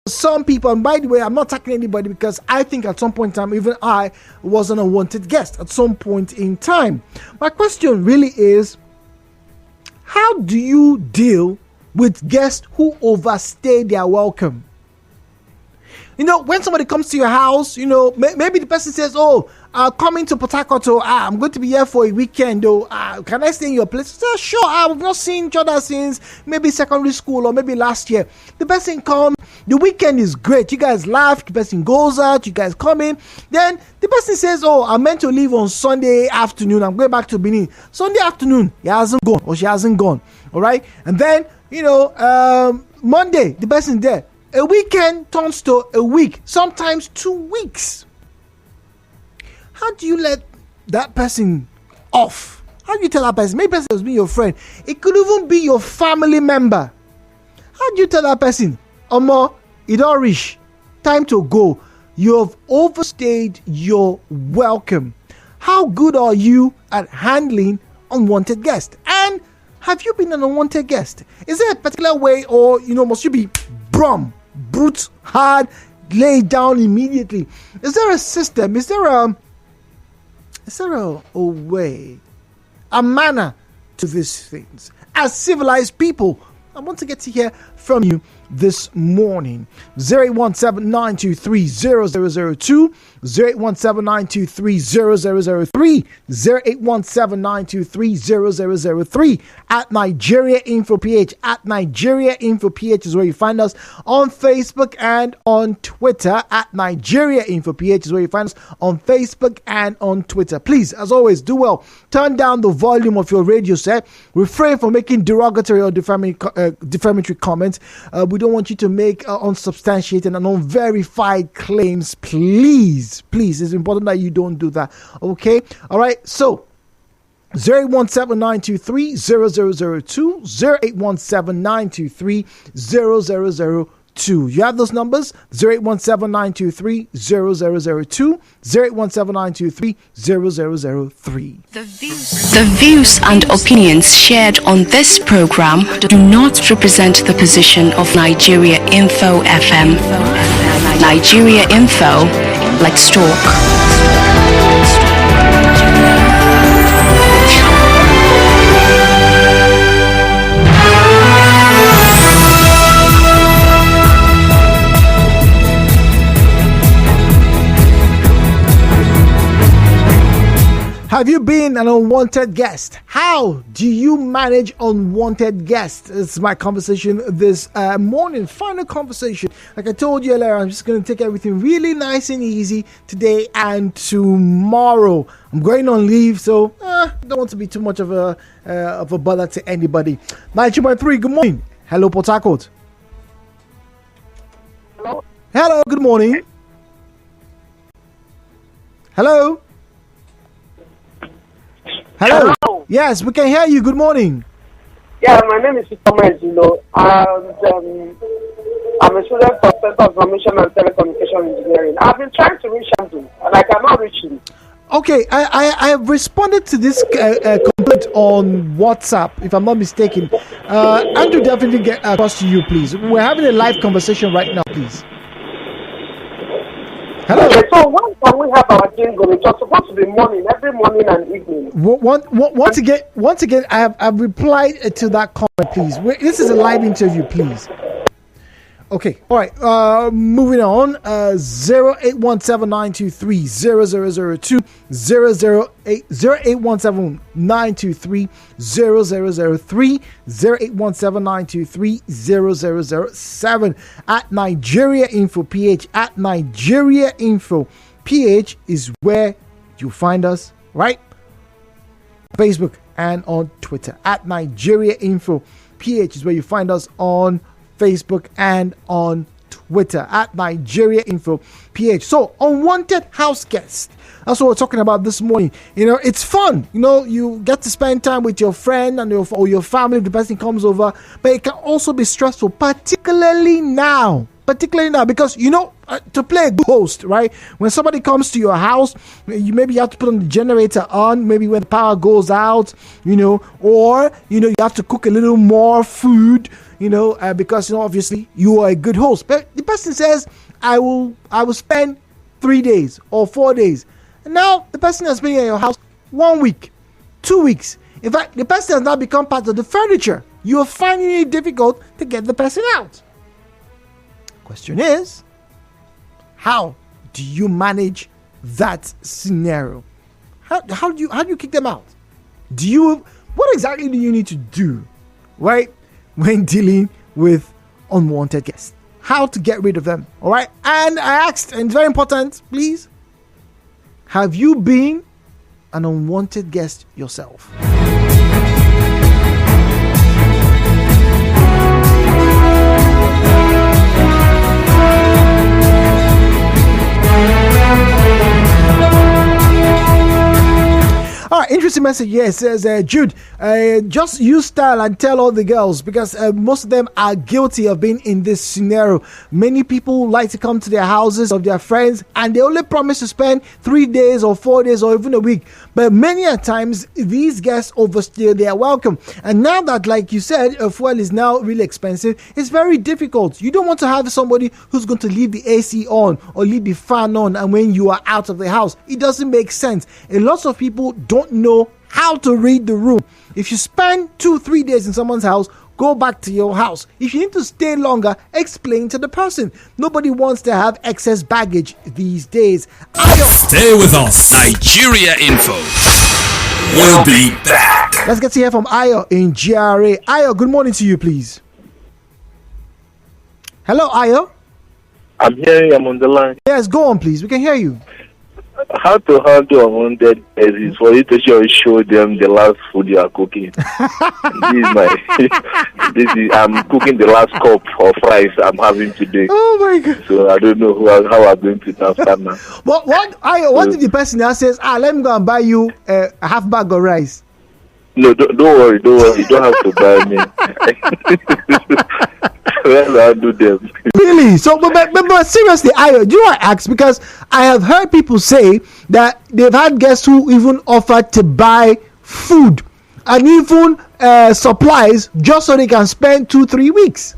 some people, and by the way, I'm not attacking anybody because I think at some point in time, even I was an unwanted guest at some point in time. My question really is, how do you deal with guests who overstay their welcome? When somebody comes to your house, maybe the person says, "Oh, coming to Port Harcourt, I'm going to be here for a weekend. Can I stay in your place?" Say, "Sure, we've not seen each other since maybe secondary school or maybe last year." The person comes, the weekend is great. You guys laugh, the person goes out, you guys come in. Then the person says, "Oh, I'm meant to leave on Sunday afternoon. I'm going back to Benin." Sunday afternoon, he hasn't gone or she hasn't gone. All right. And then, Monday, the person's there. A weekend turns to a week, sometimes 2 weeks. How do you let that person off? How do you tell that person? Maybe person has been your friend. It could even be your family member. How do you tell that person, "Omo, it all reach. Time to go. You have overstayed your welcome." How good are you at handling unwanted guests? And have you been an unwanted guest? Is there a particular way, or must you be brute, hard, lay down immediately? Is there a system? Is there a way, a manner to these things? As civilized people, I want to get to hear from you this morning. 08179230002, 08179230003, 08179230003. At Nigeria Info PH, at Nigeria Info PH is where you find us on Facebook and on Twitter. At Nigeria Info PH is where you find us on Facebook and on Twitter. Please, as always, do well. Turn down the volume of your radio set. Refrain from making derogatory or defamatory comments. We don't want you to make unsubstantiated and unverified claims. Please, it's important that you don't do that. Okay? All right. So 08179230002, 08179230002. You have those numbers, 08179230002, 08179230003. The views and opinions shared on this program do not represent the position of Nigeria Info FM. Nigeria Info, let's talk. Have you been an unwanted guest? How do you manage unwanted guests? It's my conversation this morning. Final conversation. Like I told you earlier, I'm just going to take everything really nice and easy today and tomorrow. I'm going on leave, so don't want to be too much of a bother to anybody. 92.3, good morning. Hello, Port Harcourt. Hello, good morning. Hello. Hello. Yes, we can hear you. Good morning. Yeah, my name is Thomas. And I'm a student for Center of Information and Telecommunication Engineering. I've been trying to reach Andrew, and I cannot reach him. Okay, I have responded to this complaint on WhatsApp, if I'm not mistaken. Andrew, definitely get across to you, please. We're having a live conversation right now, please. Hello. Okay, so when can we have our jingle? It's supposed to be morning, every morning and evening. Once again, I've replied to that comment, please. This is a live interview, please. Okay, all right. Moving on. 08179230002, 08179230003, 08179230007. At Nigeria Info PH, at Nigeria Info PH is where you find us, right? Facebook and on Twitter. At Nigeria Info PH is where you find us on Facebook and on Twitter. At Nigeria Info PH. So, unwanted house guest. That's what we're talking about this morning. It's fun. You get to spend time with your friend and or your family if the person comes over. But it can also be stressful, particularly now. particularly now, because to play a good host, right? When somebody comes to your house, you have to put on the generator on, maybe when the power goes out, or you have to cook a little more food, because obviously you are a good host. But the person says, I will spend 3 days or 4 days, and now the person has been in your house 1 week, 2 weeks. In fact, the person has now become part of the furniture. You are finding it difficult to get the person out. Question is, how do you manage that scenario? How do you kick them out? What exactly do you need to do, right, when dealing with unwanted guests? How to get rid of them, all right? And I asked, and it's very important, please, have you been an unwanted guest yourself? All right, interesting message here. It says, Jude, just use style and tell all the girls, because most of them are guilty of being in this scenario. Many people like to come to their houses of their friends and they only promise to spend 3 days or 4 days or even a week. But many a times, these guests overstay their welcome. And now that, like you said, fuel is now really expensive, it's very difficult. You don't want to have somebody who's going to leave the AC on or leave the fan on, and when you are out of the house, it doesn't make sense. A lot of people don't know how to read the room. If you spend 2-3 days in someone's house, go back to your house. If you need to stay longer, explain to the person. Nobody wants to have excess baggage these days. Stay with us. Nigeria Info. We'll be back. Let's get to hear from Ayo in GRA. Ayo, good morning to you, please. Hello, Ayo. I'm hearing you. I'm on the line. Yes, go on, please. We can hear you. How to handle unwanted guests is for you to show them the last food you are cooking. I'm cooking the last cup of rice I'm having today. Oh my God! So I don't know how I'm going to after now. What did the person now says? Let me go and buy you a half bag of rice. No, don't worry. You don't have to buy me. Well, I'll do them. Really? So, but seriously, do you want to ask? Because I have heard people say that they've had guests who even offered to buy food and even supplies just so they can spend 2-3 weeks.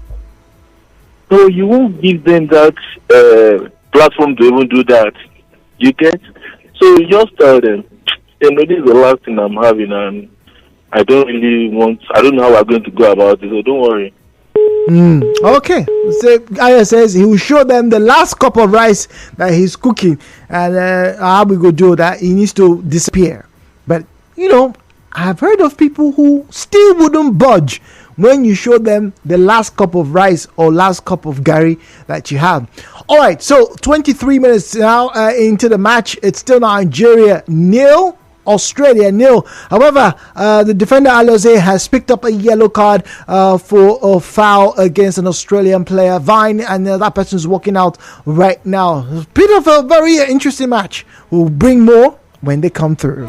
So you won't give them that platform to even do that. You get? So you just tell them, this is the last thing I'm having, and I don't know how we're going to go about it, so don't worry. Okay. So Aya says he will show them the last cup of rice that he's cooking, and how we go do that. He needs to disappear. But I've heard of people who still wouldn't budge when you show them the last cup of rice or last cup of gari that you have. All right. So 23 minutes now into the match. It's still Nigeria 0. Australia 0. However, the defender Alozie has picked up a yellow card for a foul against an Australian player, Vine, and that person is walking out right now. Bit of a very interesting match. We'll bring more when they come through.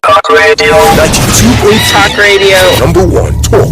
Talk radio. 92.3 Talk radio. #1 talk.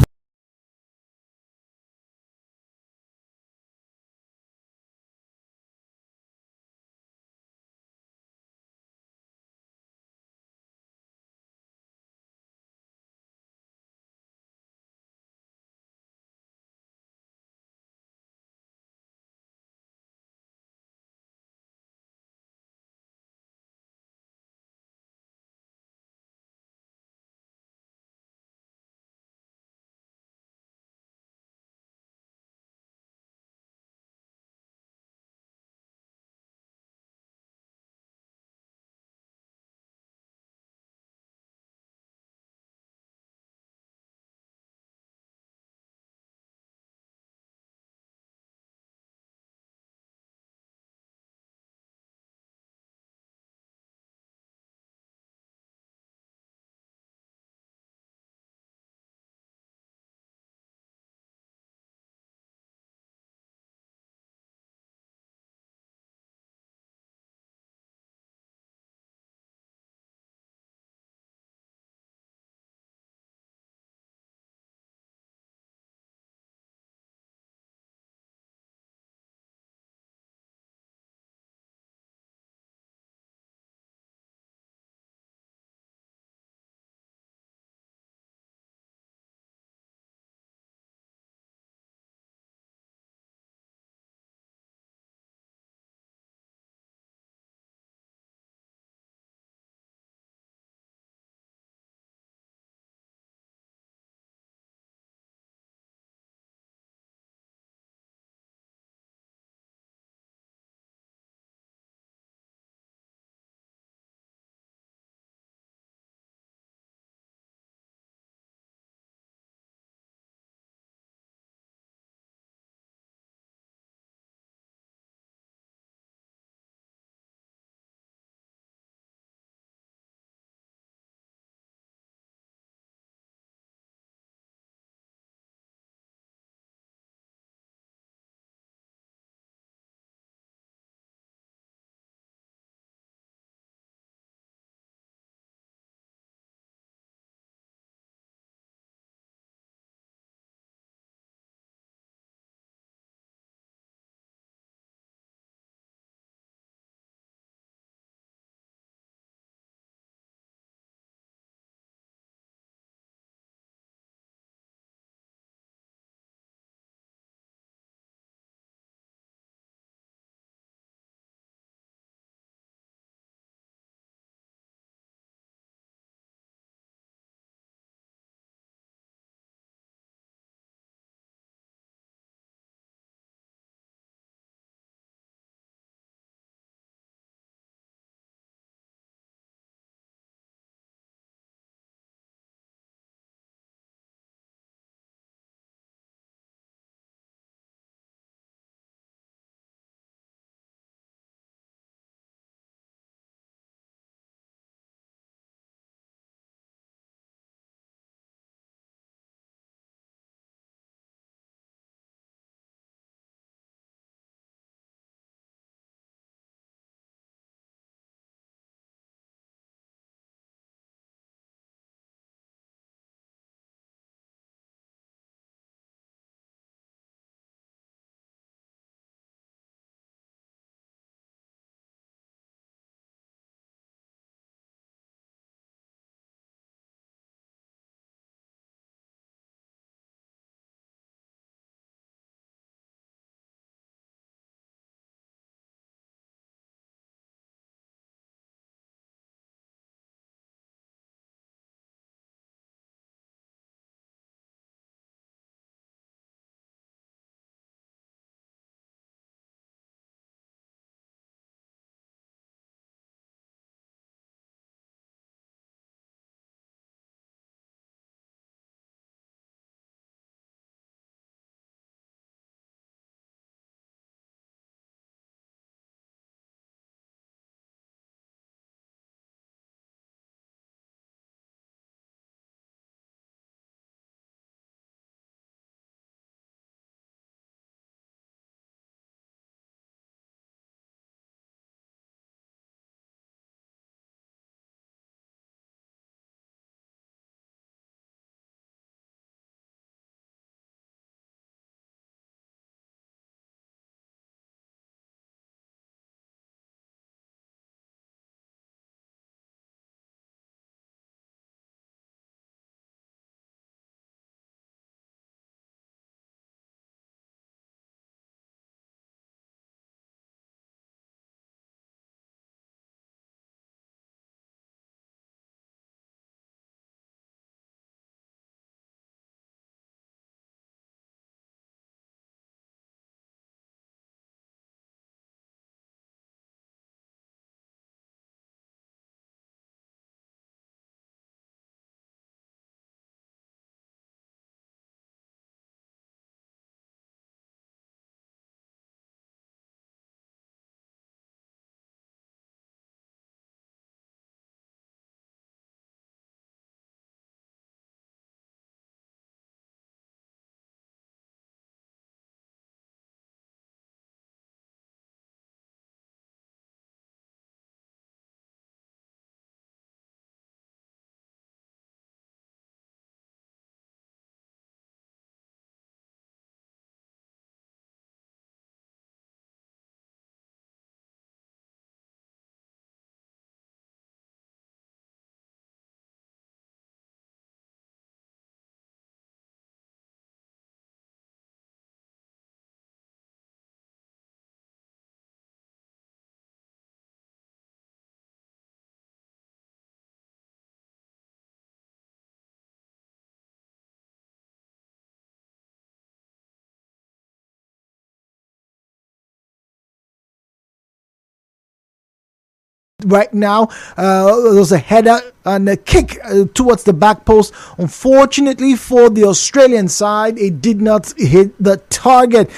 right now. There was a header and a kick towards the back post. Unfortunately for the Australian side, it did not hit the target.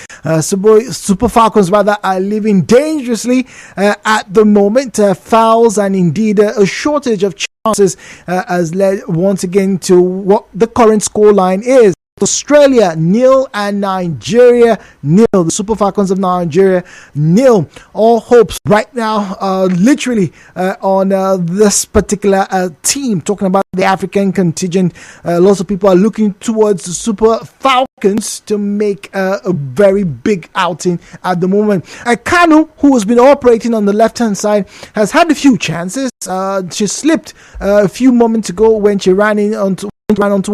Super Falcons rather are living dangerously at the moment. Fouls and indeed a shortage of chances has led once again to what the current scoreline is. Australia 0 and Nigeria 0. The Super Falcons of Nigeria 0. All hopes right now literally on this particular team. Talking about the African contingent, lots of people are looking towards the Super Falcons to make a very big outing at the moment. Kanu, who has been operating on the left hand side, has had a few chances. She slipped a few moments ago when she ran onto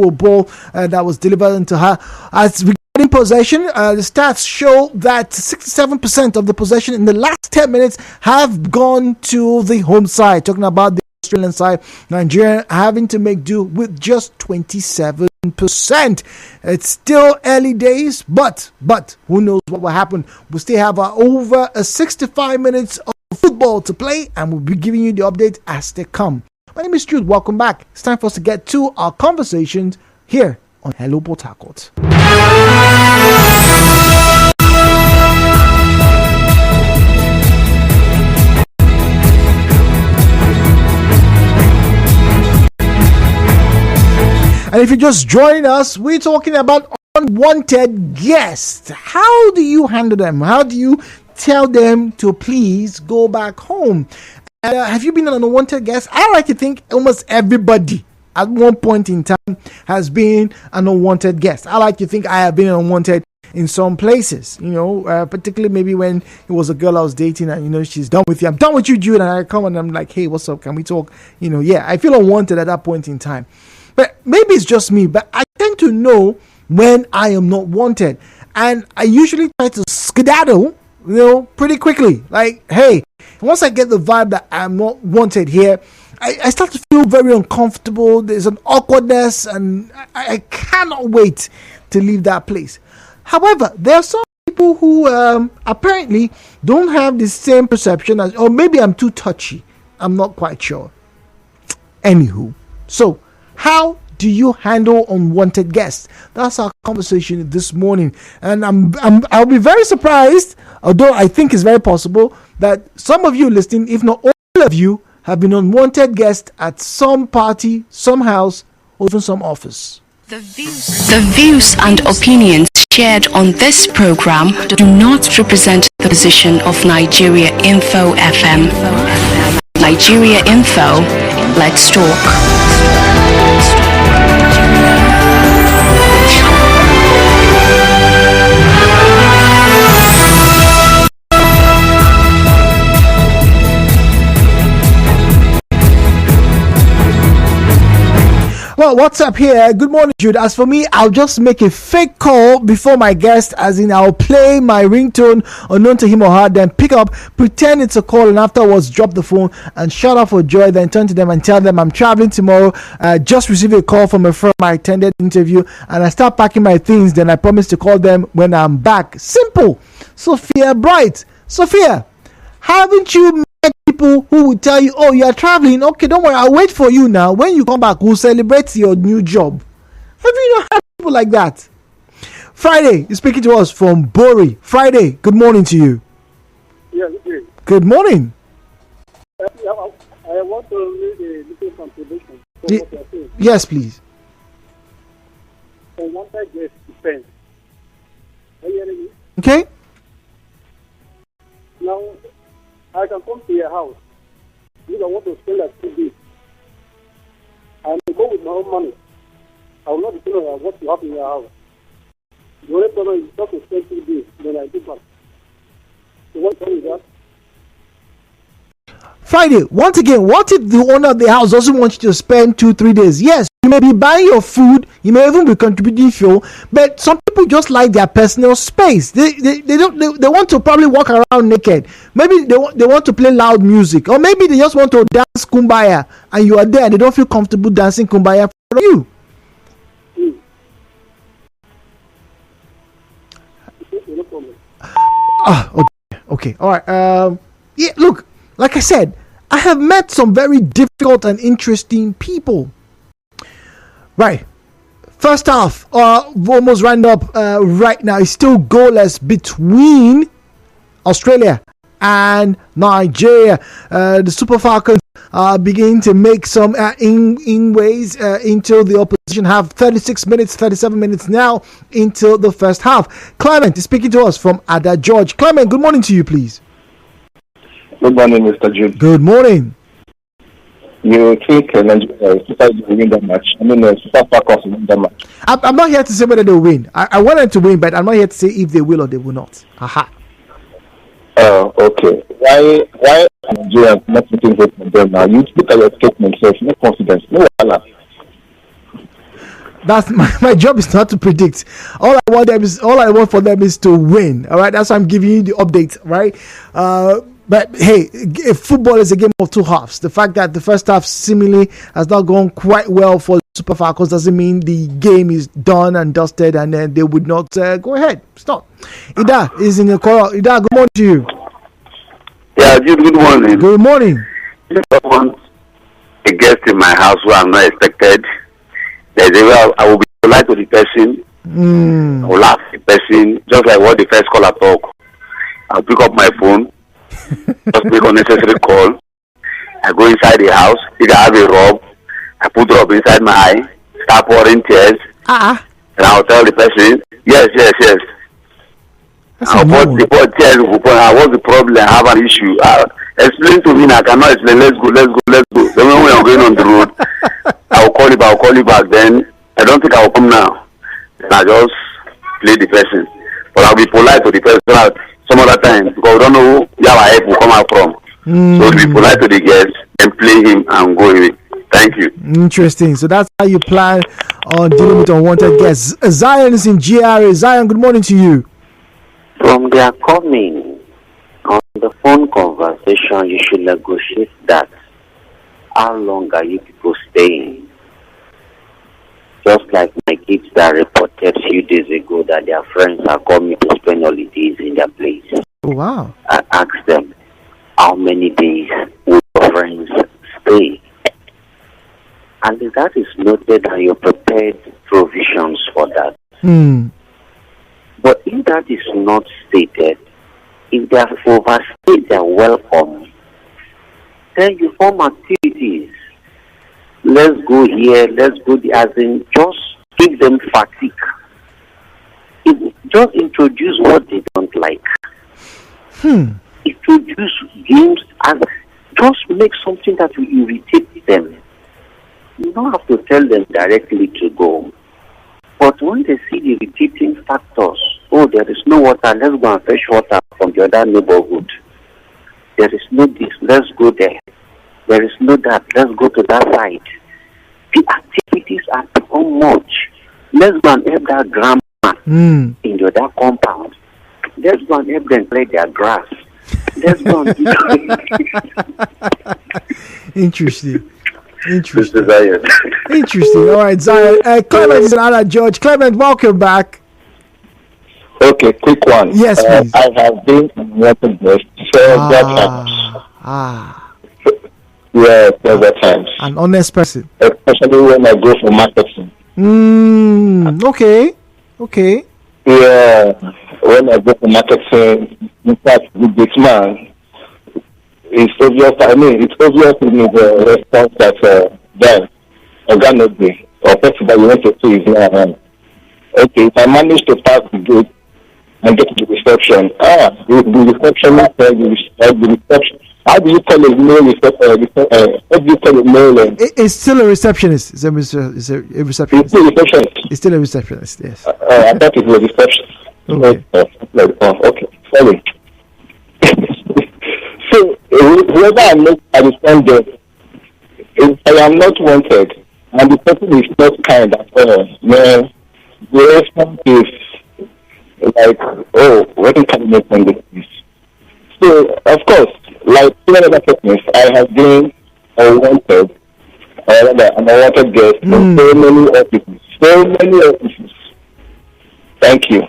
a ball that was delivered into her. As regarding possession, the stats show that 67% of the possession in the last 10 minutes have gone to the home side. Talking about the Australian side, Nigeria having to make do with just 27%. It's still early days, but who knows what will happen. We still have over 65 minutes of football to play, and we'll be giving you the updates as they come. My name is Jude. Welcome back. It's time for us to get to our conversations here on Hello Port Harcourt. And if you're just joining us, we're talking about unwanted guests. How do you handle them? How do you tell them to please go back home? Have you been an unwanted guest? I like to think almost everybody at one point in time has been an unwanted guest. I like to think I have been unwanted in some places, particularly maybe when it was a girl I was dating and, she's done with you. I'm done with you, Jude. And I come and I'm like, hey, what's up? Can we talk? I feel unwanted at that point in time. But maybe it's just me, but I tend to know when I am not wanted. And I usually try to skedaddle, pretty quickly. Like, hey, once I get the vibe that I'm not wanted here, I start to feel very uncomfortable. There's an awkwardness, and I cannot wait to leave that place. However, there are some people who apparently don't have the same perception as, or maybe I'm too touchy. I'm not quite sure. Anywho, so how do you handle unwanted guests? That's our conversation this morning, and I'll be very surprised, although I think it's very possible that some of you listening, if not all of you, have been unwanted guests at some party, some house, or even some office. The views and opinions shared on this program do not represent the position of Nigeria Info FM. Nigeria Info, let's talk. Well, what's up here? Good morning, Jude. As for me, I'll just make a fake call before my guest, as in I'll play my ringtone unknown to him or her, then pick up, pretend it's a call, and afterwards drop the phone and shout out for joy, then turn to them and tell them I'm traveling tomorrow. Just received a call from a friend I attended interview, and I start packing my things, then I promise to call them when I'm back. Simple. Sophia Bright. Sophia, haven't you people who will tell you, oh, you are traveling, okay, don't worry, I'll wait for you now. When you come back, we'll celebrate your new job. Have you not had people like that? Friday is speaking to us from Bori. Friday, good morning to you. Yes, good morning. I want to read a little contribution for what you're saying. Yes, please. Unwanted guest depends. Are you hearing me? Okay. Now, I can come to your house if I want to spend like 2 days. I may go with my own money. I will not depend on what you have in your house. The only problem is just to spend 2 days, then I do back. So what is that? Friday, once again, what if the owner of the house doesn't want you to spend 2-3 days? Yes, you may be buying your food, you may even be contributing fuel, but some people just like their personal space. They want to probably walk around naked. Maybe they want to play loud music, or maybe they just want to dance kumbaya, and you are there and they don't feel comfortable dancing kumbaya for you. Okay, all right. Yeah, look, like I said, I have met some very difficult and interesting people. Right. First half, almost round up right now. It's still goalless between Australia and Nigeria. The Super Falcons beginning to make some inways into the opposition half. 36 minutes, 37 minutes now into the first half. Clement is speaking to us from Ada George. Clement, good morning to you, please. Good morning, Mr. Jude. Good morning. You think Nigeria will win that match? I mean, Super Falcons will win that match. I'm not here to say whether they'll win. I want them to win, but I'm not here to say if they will or they will not. Aha. Oh, okay. Why are Nigerians not putting hope on them now? You look at your statement, so no confidence, no wala. That's my job is not to predict. All I want for them is to win. All right, that's why I'm giving you the update, right? But hey, football is a game of two halves. The fact that the first half seemingly has not gone quite well for the Super Falcons doesn't mean the game is done and dusted and then they would not go ahead. It's not. Ida is in the call. Ida, good morning to you. Yeah, good morning. Good morning. I want a guest in my house who I'm not expected. There's a way I will be polite to the person. I will laugh at the person, just like what the first caller talk. I'll pick up my phone. Just make unnecessary call. I go inside the house. If I have a rub, I put the rub inside my eye. Start pouring tears. And I'll tell the person, yes. I'll pour tears. What's the problem? I have an issue. Explain to me. I cannot explain. Let's go. The moment when I'm going on the road, I'll call you back. Then I don't think I'll come now. Then I just play the person. But I'll be polite to the person some other time because we don't know where our help will come out from. So be polite to the guests and play him and go away. Thank you. Interesting. So that's how you plan on dealing with unwanted guests. Zion is in GRA. Zion, good morning to you. From their coming on the phone conversation, you should negotiate that. How long are you people staying? Just like my kids that reported a few days ago that their friends are coming to spend holidays in their place. Oh, wow. I asked them, how many days will your friends stay? And if that is noted and you prepared provisions for that. But if that is not stated, if they have overstayed their welcome, then you form activities. Let's go here, let's go there, as in just give them fatigue. Just introduce what they don't like. Introduce games and just make something that will irritate them. You don't have to tell them directly to go. But when they see the irritating factors, oh, there is no water, let's go and fetch water from the other neighborhood. There is no this, let's go there. There is no that, let's go to that side. The activities are become much. Let's go and help that grandma in the other compound. Let's go and help them play their grass. Let's go and do Interesting. Mr. Zion. Interesting. All right, Zion. Clement is in Ada George. Clement, welcome back. Okay, quick one. Yes, please. I have been unwanted guest several times. Yeah, several times. An honest person. Especially when I go for marketing. Okay. Yeah, when I go for marketing, in fact, with this man, it's obvious. I mean, it's obvious in the response that then organically or person that you want to see is not around. Okay, if I manage to pass the gate and get to the reception, the receptionist said the reception. How do you call it? What do you call it? Mail? It's still a receptionist. It's a receptionist. It's still a receptionist. It's still a receptionist. Yes. I thought it was a receptionist. Okay. Okay. Sorry. So whoever I meet at the front door, if I am not wanted and the person is not kind at all, man, the response is like, oh, what can you make on this? So of course, like many other persons, I have been unwanted, an unwanted guest in so many offices. Thank you.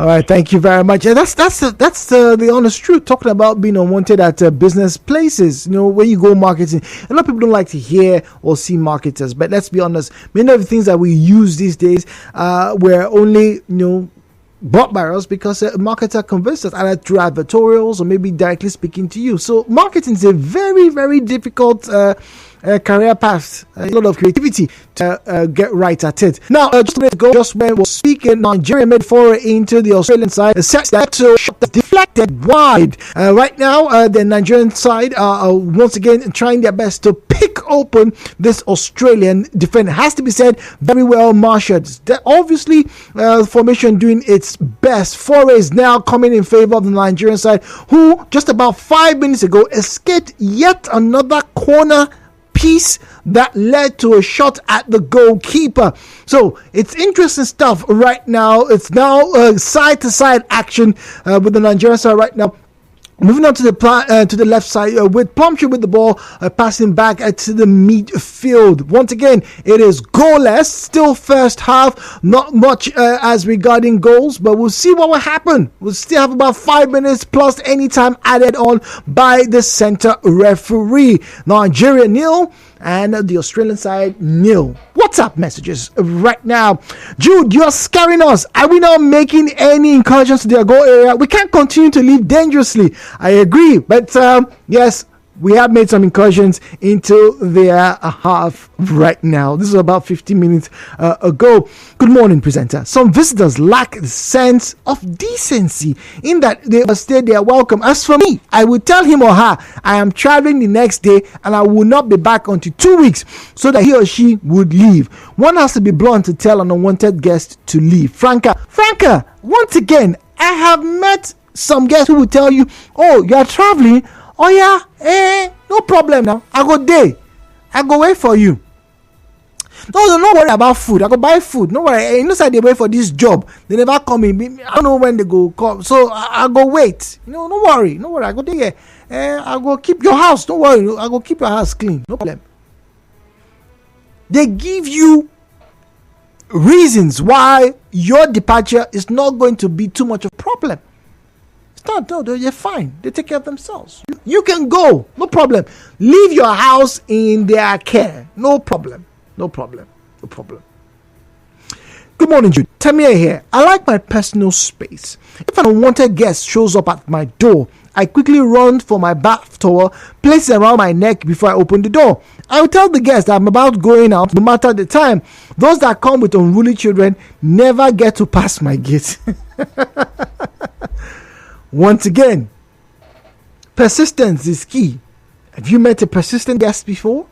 All right, thank you very much. And that's the honest truth. Talking about being unwanted at business places, when you go marketing, a lot of people don't like to hear or see marketers. But let's be honest, many of the things that we use these days were only bought by us because a marketer convinced us, either through advertorials or maybe directly speaking to you. So marketing is a very, very difficult career path, a lot of creativity to get right at it. Now, just a minute ago, just when we're speaking, Nigeria made foray into the Australian side. The set that deflected wide. Right now, the Nigerian side are once again trying their best to pick open this Australian defense. It has to be said, very well marshaled. Obviously, formation doing its best. Foray is now coming in favor of the Nigerian side, who just about 5 minutes ago escaped yet another corner piece that led to a shot at the goalkeeper. So it's interesting stuff right now. It's now side to side action with the Nigerian side right now. Moving on to the left side with Plumtree with the ball passing back to the midfield. Once again, it is goalless. Still first half, not much as regarding goals, but we'll see what will happen. We'll still have about 5 minutes plus any time added on by the center referee. Nigeria 0 and the Australian side 0. WhatsApp messages right now. Jude, you're scaring us. Are we not making any incursions to their goal area? We can't continue to live dangerously. I agree, but yes, we have made some incursions into their half right now. This is about 15 minutes ago. Good morning, presenter. Some visitors lack the sense of decency in that they must stay there welcome. As for me, I will tell him or her I am traveling the next day and I will not be back until 2 weeks so that he or she would leave. One has to be blunt to tell an unwanted guest to leave. Franca, once again, I have met some guests who will tell you, oh, you are traveling. Oh yeah, no problem now. I go there. I go wait for you. No, don't worry about food. I go buy food. No worry. You know, say they wait for this job. They never come in. I don't know when they go come. So I go wait. No worry. I go there. I go keep your house. Don't worry. I go keep your house clean. No problem. They give you reasons why your departure is not going to be too much of a problem. No, they're fine. They take care of themselves. You can go. No problem. Leave your house in their care. No problem. Good morning, Jude. Tamia here. I like my personal space. If an unwanted guest shows up at my door, I quickly run for my bath towel, place it around my neck before I open the door. I will tell the guest that I'm about going out no matter the time. Those that come with unruly children never get to pass my gate. Once again, persistence is key. Have you met a persistent guest before?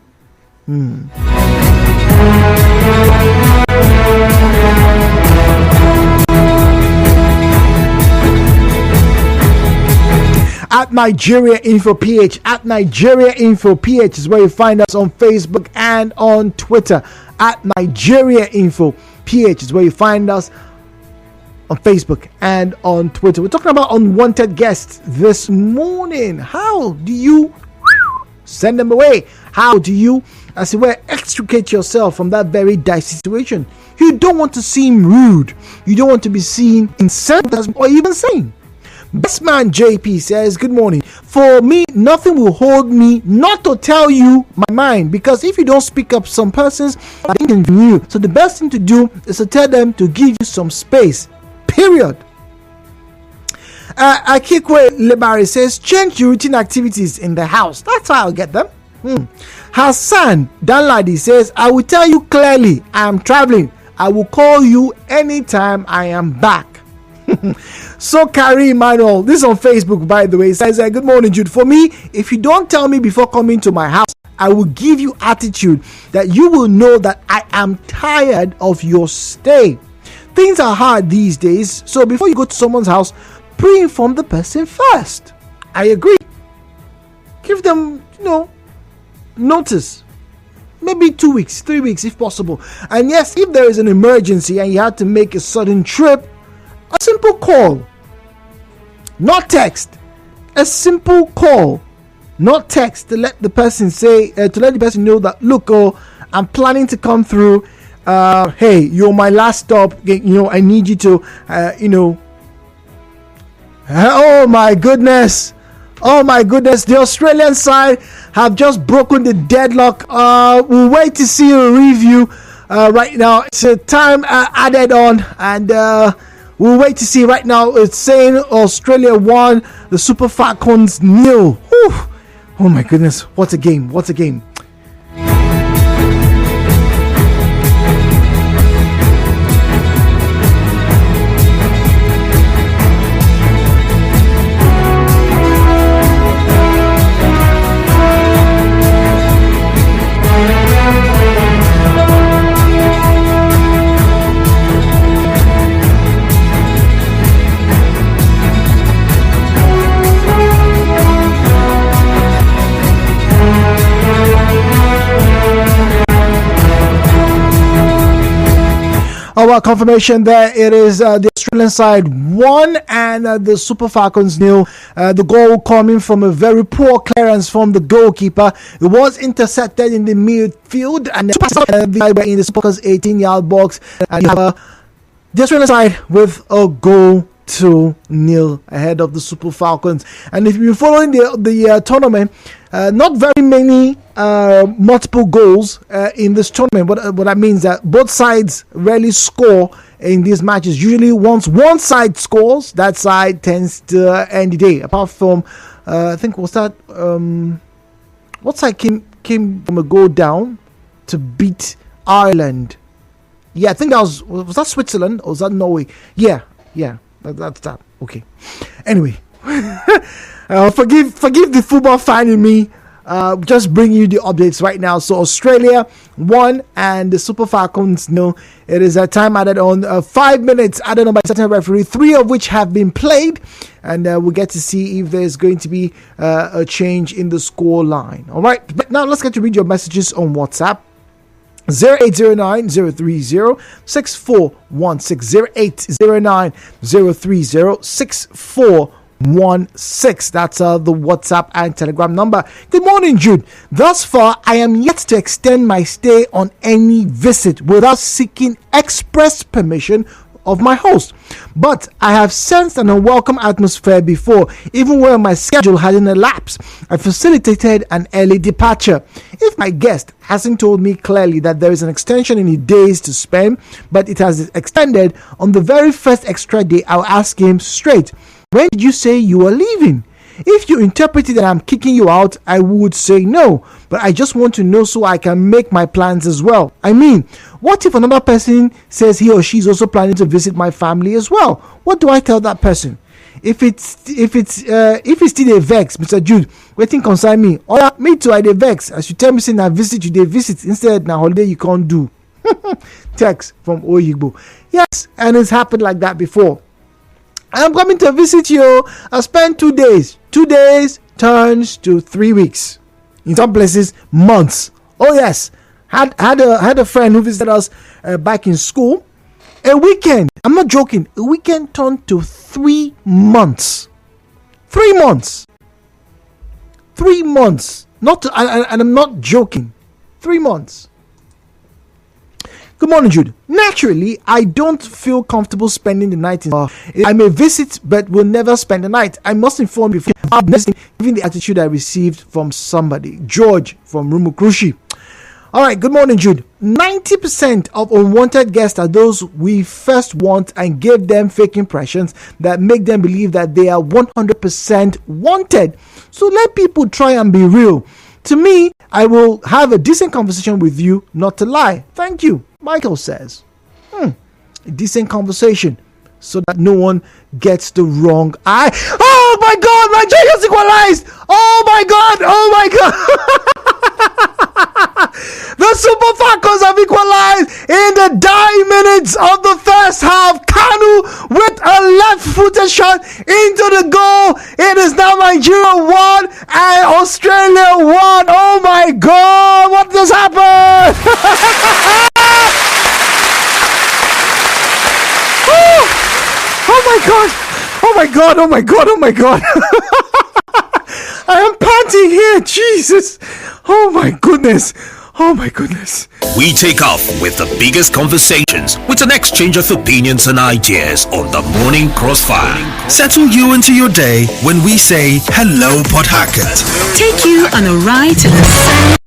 At Nigeria Info PH. At Nigeria Info PH is where you find us on Facebook and on Twitter. At Nigeria Info PH is where you find us on Facebook and on Twitter. We're talking about unwanted guests this morning. How do you send them away? How do you, as it were, extricate yourself from that very dicey situation? You don't want to seem rude. You don't want to be seen insensitive or even sane. Best man JP says, good morning. For me, nothing will hold me not to tell you my mind, because if you don't speak up, some persons are thinking of you. So the best thing to do is to tell them to give you some space. Period. Akikwe Lebari says, change your routine activities in the house. That's how I'll get them. Hassan Danladi says, I will tell you clearly, I am traveling. I will call you anytime I am back. So Kari Emmanuel, this is on Facebook by the way, says, good morning Jude. For me, if you don't tell me before coming to my house, I will give you attitude that you will know that I am tired of your stay. Things are hard these days, so before you go to someone's house, pre-inform the person first. I agree. Give them, notice. Maybe 2 weeks, 3 weeks if possible. And yes, if there is an emergency and you had to make a sudden trip, a simple call, not text. A simple call, not text, to let the person know that, look, I'm planning to come through. Hey, you're my last stop. I need you to, Oh my goodness. Oh my goodness. The Australian side have just broken the deadlock. We'll wait to see a review right now. It's a time added on, and we'll wait to see. Right now it's saying Australia won, the Super Falcons nil. Whew. Oh my goodness, what a game, what a game. Our confirmation there, it is the Australian side won and the Super Falcons nil. The goal coming from a very poor clearance from the goalkeeper. It was intercepted in the midfield and in the Super Falcons 18-yard box. And you have the Australian side with a goal 2-0 ahead of the Super Falcons. And if you've been following the tournament, not very many multiple goals in this tournament. What that means that both sides rarely score in these matches. Usually once one side scores, that side tends to end the day. Apart from I think was that what side came from a goal down to beat Ireland. Yeah, I think that was that Switzerland or was that Norway? Yeah, that's that. Okay. Anyway, forgive the football fan in me. Just bring you the updates right now. So Australia won and the Super Falcons nil. It is a time added on 5 minutes added on by certain referee, 3 of which have been played, and we'll get to see if there's going to be a change in the score line. All right, but now let's get to read your messages on WhatsApp. 0809-030-6416 0809-030-6416. That's the WhatsApp and Telegram number. Good morning, Jude. Thus far, I am yet to extend my stay on any visit without seeking express permission of my host, but I have sensed an unwelcome atmosphere before, even when my schedule hadn't elapsed. I facilitated an early departure. If my guest hasn't told me clearly that there is an extension in the days to spend, but it has extended on the very first extra day, I'll ask him straight, when did you say you were leaving? If you interpreted that I'm kicking you out, I would say no, but I just want to know so I can make my plans as well. I mean, what if another person says he or she is also planning to visit my family as well? What do I tell that person? If it's still a vex, Mr. Jude, waiting concern me. Oh yeah, me too, I dey vex. As you tell me, say na visit you dey visit instead na holiday you can't do. Text from Oyigbo. Yes, and it's happened like that before. I'm coming to visit you. I spent 2 days. 2 days turns to 3 weeks. In some places, months. Oh yes, had a friend who visited us back in school. A weekend. I'm not joking. A weekend turned to 3 months. 3 months. 3 months. And I'm not joking. 3 months. Good morning, Jude. Naturally, I don't feel comfortable spending the night in. I may visit, but will never spend the night. I must inform you, given the attitude I received from somebody. George from Rumukrushi. All right, good morning, Jude. 90% of unwanted guests are those we first want and give them fake impressions that make them believe that they are 100% wanted. So let people try and be real. To me, I will have a decent conversation with you, not to lie. Thank you. Michael says, a decent conversation so that no one gets the wrong eye. Oh my God, Nigeria's equalized. Oh my God. The Super Falcons have equalized in the dying minutes of the first half. Kanu with a left-footed shot into the goal. It is now Nigeria 1 and Australia 1. Oh my God, what just happened? Oh my God. I am panting here. Jesus. Oh my goodness. Oh my goodness. We take off with the biggest conversations with an exchange of opinions and ideas on the Morning Crossfire. Settle you into your day when we say hello, Port Harcourt. Take you on a ride to the